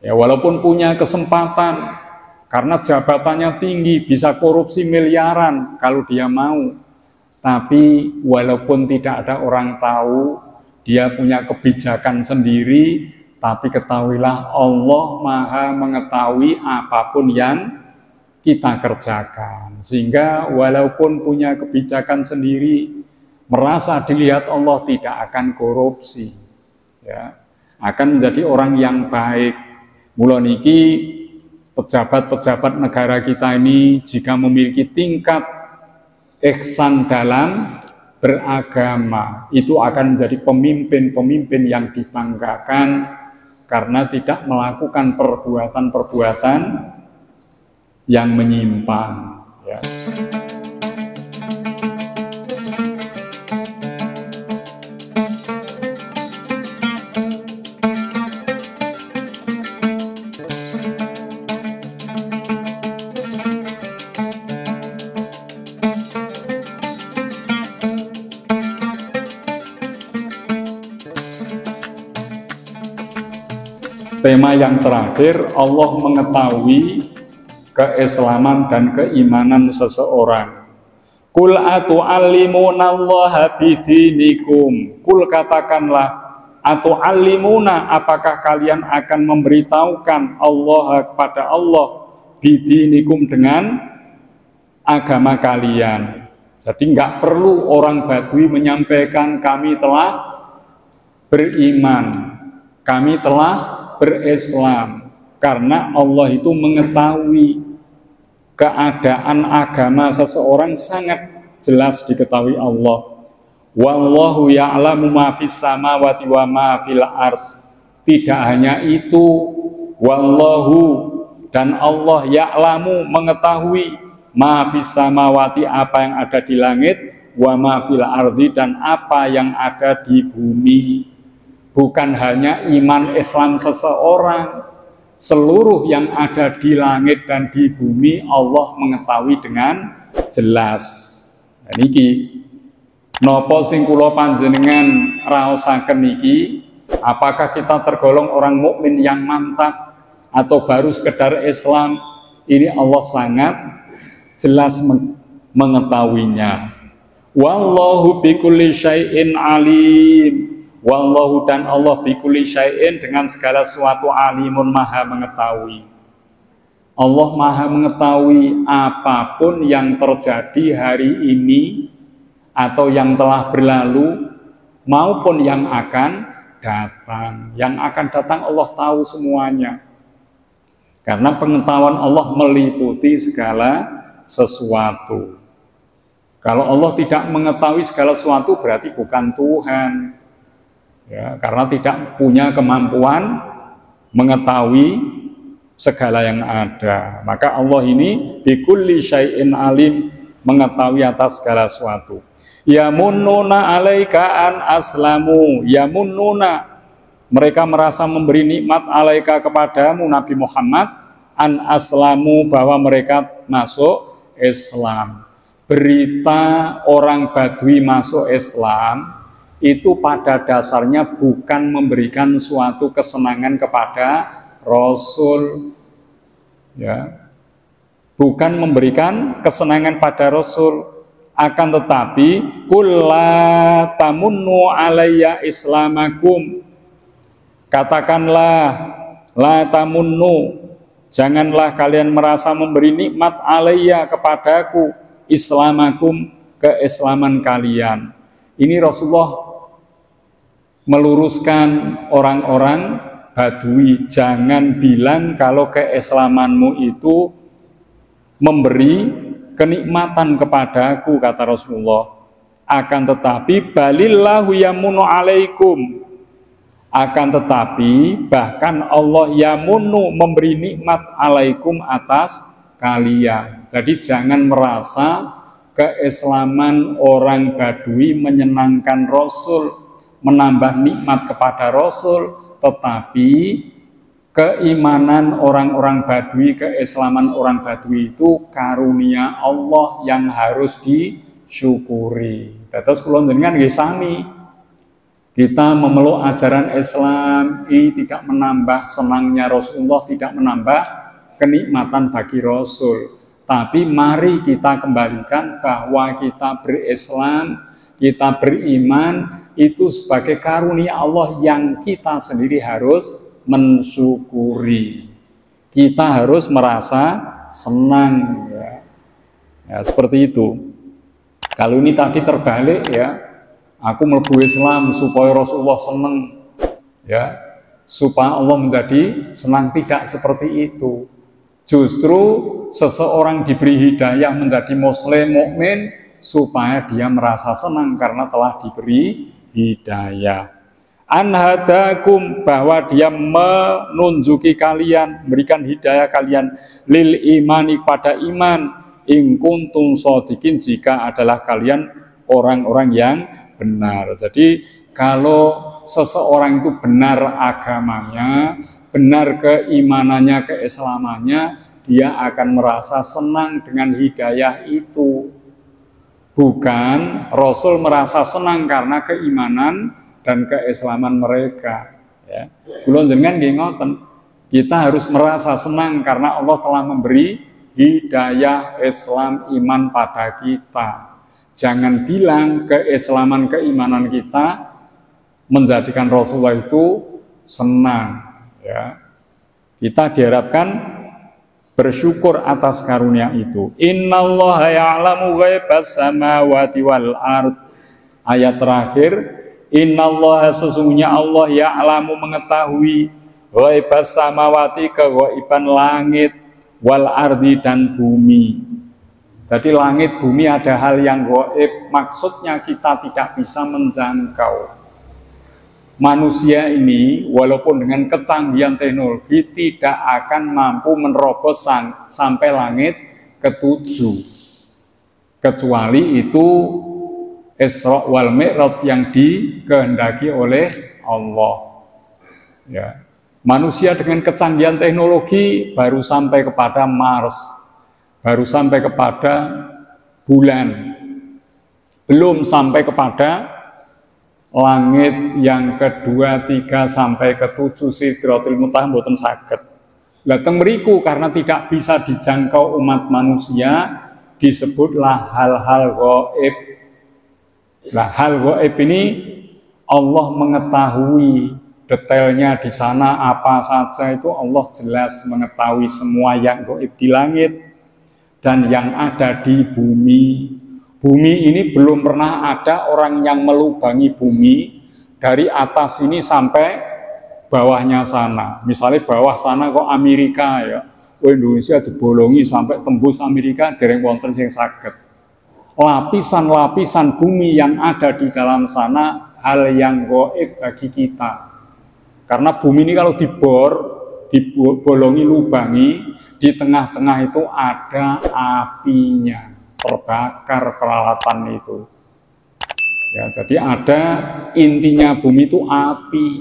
Ya, walaupun punya kesempatan, karena jabatannya tinggi, bisa korupsi miliaran kalau dia mau. Tapi walaupun tidak ada orang tahu, dia punya kebijakan sendiri, tapi ketahuilah Allah Maha mengetahui apapun yang kita kerjakan. Sehingga walaupun punya kebijakan sendiri, merasa dilihat Allah, tidak akan korupsi. Ya, akan menjadi orang yang baik. Mula niki pejabat-pejabat negara kita ini jika memiliki tingkat ihsan dalam beragama, itu akan menjadi pemimpin-pemimpin yang dibanggakan karena tidak melakukan perbuatan-perbuatan yang menyimpang. Ya. Tema yang terakhir, Allah mengetahui keislaman dan keimanan seseorang. Kul atu'allimunallaha bidinikum. Kul katakanlah, atu'allimuna, apakah kalian akan memberitahukan Allah kepada Allah bidinikum dengan agama kalian. Jadi nggak perlu orang Badui menyampaikan kami telah beriman, kami telah berislam, karena Allah itu mengetahui keadaan agama seseorang sangat jelas diketahui Allah. Wallahu ya'lamu ma fis samawati wa ma fil ard. Tidak hanya itu, wallahu, dan Allah ya'lamu, mengetahui ma fis samawati, apa yang ada di langit, wa ma fil ardi, dan apa yang ada di bumi. Bukan hanya iman Islam seseorang, seluruh yang ada di langit dan di bumi Allah mengetahui dengan jelas. Nah, niki napa sing kula panjenengan raosaken niki, apakah kita tergolong orang mukmin yang mantap atau baru sekedar Islam? Ini Allah sangat jelas mengetahuinya. Wallahu bikulli syai'in alim. Wallahu, dan Allah bikulli syai'in, dengan segala sesuatu, alimun, maha mengetahui. Allah maha mengetahui apapun yang terjadi hari ini atau yang telah berlalu maupun yang akan datang. Yang akan datang Allah tahu semuanya. Karena pengetahuan Allah meliputi segala sesuatu. Kalau Allah tidak mengetahui segala sesuatu berarti bukan Tuhan. Ya, karena tidak punya kemampuan mengetahui segala yang ada. Maka Allah ini bikulli syai'in alim, mengetahui atas segala sesuatu. Yamunnuna alaika an aslamu. Yamunnuna, mereka merasa memberi nikmat alaika kepadamu Nabi Muhammad, an aslamu, bahwa mereka masuk Islam. Berita orang Badui masuk Islam itu pada dasarnya bukan memberikan suatu kesenangan kepada Rasul, ya, bukan memberikan kesenangan pada Rasul, akan tetapi kulla tamunnu alayya islamakum, katakanlah la tamunnu, janganlah kalian merasa memberi nikmat alayya kepadaku, islamakum, keislaman kalian. Ini Rasulullah meluruskan orang-orang Badui, jangan bilang kalau keislamanmu itu memberi kenikmatan kepadaku, kata Rasulullah. Akan tetapi balillahu yamunu alaikum, akan tetapi bahkan Allah yamunu, memberi nikmat alaikum, atas kalian. Jadi jangan merasa keislaman orang Badui menyenangkan Rasul, menambah nikmat kepada Rasul, tetapi keimanan orang-orang Badui, keislaman orang Badui itu karunia Allah yang harus disyukuri. Terus kula njenengan nggih sami, Kita memeluk ajaran Islam ini tidak menambah senangnya Rasulullah, tidak menambah kenikmatan bagi Rasul. Tapi mari kita kembalikan bahwa kita berislam, kita beriman, itu sebagai karunia Allah yang kita sendiri harus mensyukuri. Kita harus merasa senang, ya. Ya, seperti itu. Kalau ini tadi terbalik, ya, aku mlebu Islam supaya Rasulullah senang, ya, supaya Allah menjadi senang, tidak seperti itu. Justru seseorang diberi hidayah menjadi muslim, mukmin, supaya dia merasa senang karena telah diberi hidayah. Anhadakum, bahwa dia menunjuki kalian, memberikan hidayah kalian, lil imani, pada iman, in kuntum shodiqin, jika adalah kalian orang-orang yang benar. Jadi kalau seseorang itu benar agamanya, benar keimanannya, keislamannya, dia akan merasa senang dengan hidayah itu. Bukan Rasul merasa senang karena keimanan dan keislaman mereka, ya. Kula jenengan nggih ngoten. Kita harus merasa senang karena Allah telah memberi hidayah Islam iman pada kita. Jangan bilang keislaman keimanan kita menjadikan Rasulullah itu senang, ya. Kita diharapkan bersyukur atas karunia itu. Innallaha ya'lamu ghaibas samawati wal ard. Ayat terakhir, innallaha, sesungguhnya Allah, ya'lamu, mengetahui, ghaibas samawati, kegaiban langit, wal ardi, dan bumi. Jadi langit bumi ada hal yang gaib, maksudnya kita tidak bisa menjangkau. Manusia ini walaupun dengan kecanggihan teknologi tidak akan mampu menerobos sampai langit ketujuh, kecuali itu Isra wal Mi'raj yang dikehendaki oleh Allah, ya. Manusia dengan kecanggihan teknologi baru sampai kepada Mars, baru sampai kepada bulan, belum sampai kepada langit yang kedua, tiga, sampai ketujuh, Sidratul Muntaha, mboten saged. Lah teng mriku karena tidak bisa dijangkau umat manusia, disebutlah hal-hal gaib. Lah hal gaib ini Allah mengetahui detailnya di sana apa saja, itu Allah jelas mengetahui semua yang gaib di langit dan yang ada di bumi. Bumi ini belum pernah ada orang yang melubangi bumi dari atas ini sampai bawahnya sana. Misalnya bawah sana kok Amerika, ya, Indonesia dibolongi sampai tembus Amerika, dereng wonten sing saged. Lapisan-lapisan bumi yang ada di dalam sana hal yang gaib bagi kita. Karena bumi ini kalau dibolongi, lubangi, di tengah-tengah itu ada apinya. Terbakar peralatan itu, ya. Jadi ada intinya bumi itu api,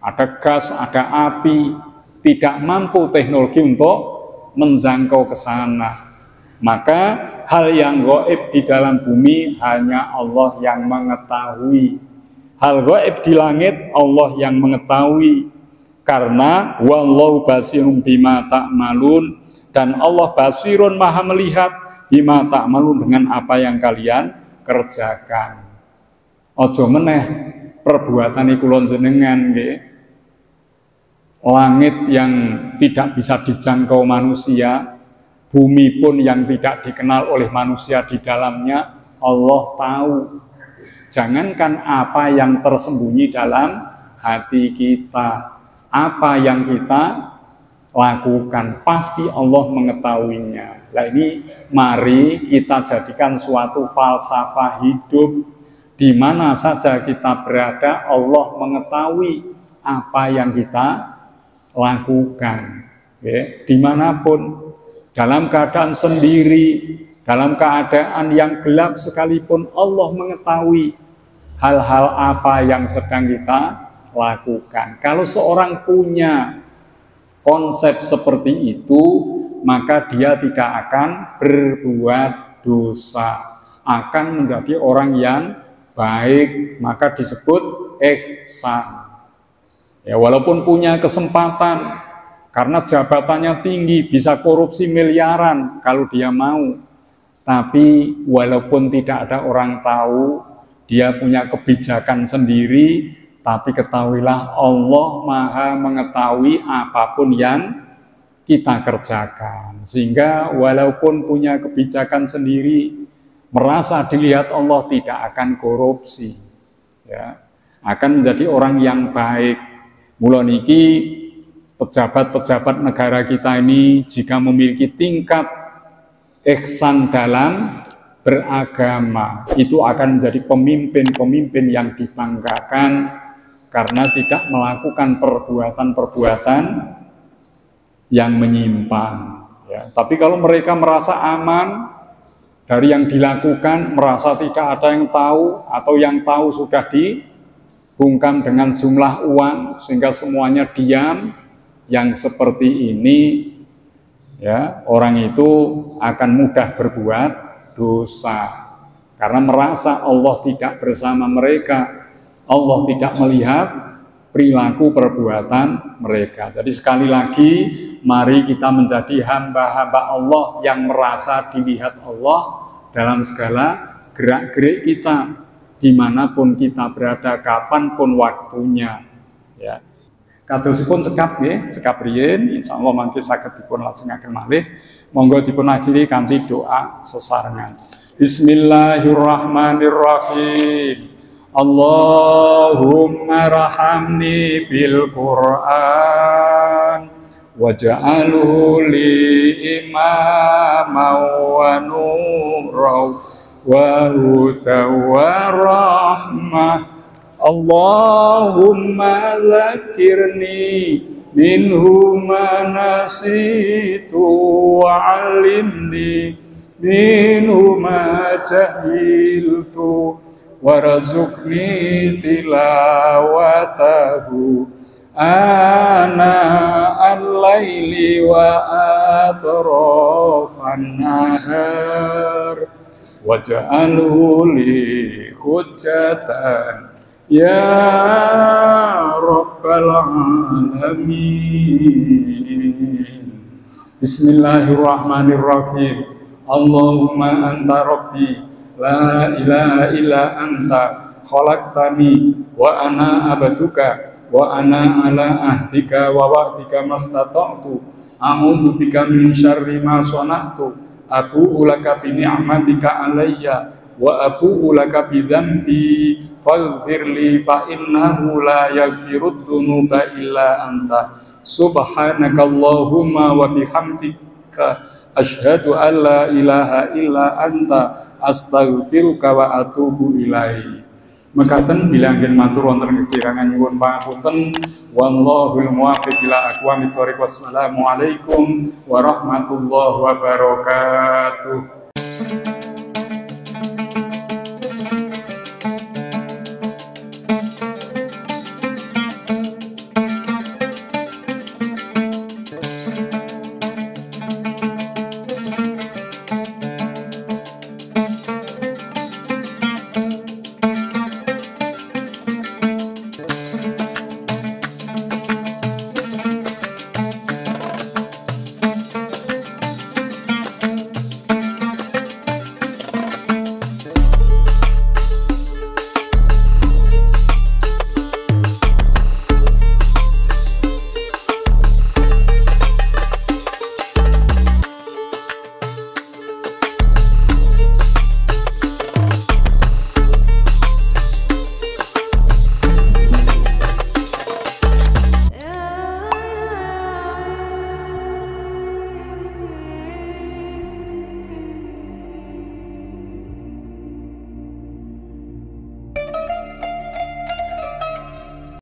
ada gas, ada api, tidak mampu teknologi untuk menjangkau ke sana. Maka hal yang gaib di dalam bumi hanya Allah yang mengetahui. Hal gaib di langit Allah yang mengetahui, karena wallahu basirun bima ta'malun, dan Allah basirun, maha melihat, bima ta'malun, dengan apa yang kalian kerjakan. Ojo meneh perbuatan kula jenengan nggih. Langit yang tidak bisa dijangkau manusia, bumi pun yang tidak dikenal oleh manusia di dalamnya, Allah tahu. Jangankan apa yang tersembunyi dalam hati kita, apa yang kita lakukan, pasti Allah mengetahuinya. Nah ini mari kita jadikan suatu falsafah hidup. Di mana saja kita berada, Allah mengetahui apa yang kita lakukan, ya, dimanapun, dalam keadaan sendiri, dalam keadaan yang gelap sekalipun, Allah mengetahui hal-hal apa yang sedang kita lakukan. Kalau seorang punya konsep seperti itu, maka dia tidak akan berbuat dosa, akan menjadi orang yang baik, maka disebut ihsan. Ya, walaupun punya kesempatan, karena jabatannya tinggi, bisa korupsi miliaran kalau dia mau. Tapi walaupun tidak ada orang tahu, dia punya kebijakan sendiri, tapi ketahuilah Allah Maha mengetahui apapun yang kita kerjakan. Sehingga walaupun punya kebijakan sendiri, merasa dilihat Allah, tidak akan korupsi. Ya, akan menjadi orang yang baik. Mula niki pejabat-pejabat negara kita ini jika memiliki tingkat ihsan dalam beragama, itu akan menjadi pemimpin-pemimpin yang dibanggakan karena tidak melakukan perbuatan-perbuatan yang menyimpang. Ya, tapi kalau mereka merasa aman dari yang dilakukan, merasa tidak ada yang tahu, atau yang tahu sudah dibungkam dengan jumlah uang sehingga semuanya diam, yang seperti ini, ya, orang itu akan mudah berbuat dosa karena merasa Allah tidak bersama mereka, Allah tidak melihat perilaku perbuatan mereka. Jadi sekali lagi, mari kita menjadi hamba-hamba Allah yang merasa dilihat Allah dalam segala gerak-gerik kita, dimanapun kita berada, kapanpun waktunya. Ya. Kadosipun cekap nggih, cekap riyin, insyaallah mangke saged dipun lajengaken malih. Monggo dipun akhiri kanthi doa sesarengan. Bismillahirrahmanirrahim. Allahumma rahamni bil Qur'an waj'alhu li imaman wa nuran wa hudan wa rahmah. Allahumma dzakirni minhu ma nasitu wa 'allimni minhu ma jahiltu warzuqni tilawatahu ana al-laili wa atrafan nahar waj'alhu li hujjatan ya rabbal alamin. Bismillahirrahmanirrahim. Allahumma anta rabbi la ilaha illa anta khalaqtani wa ana abduka wa ana ala ahdika wa wa'dika mastata'tu a'udzu bika min syarri ma sana'tu abu'u laka bi ni'matika alayya wa abu'u laka bi dzambi faghfirli fa innahu la yaghfirud dzunuba illa anta subhanakallahumma wa bihamdika asyhadu an la ilaha illa anta astaghfiruka wa atubu ilaihi. Mekaten bilangken matur wonten kekirangan nyuwun pangapunten. Wallahul muwaffiq ila aqwamit thoriq. Wassalamu alaikum warahmatullahi wabarakatuh.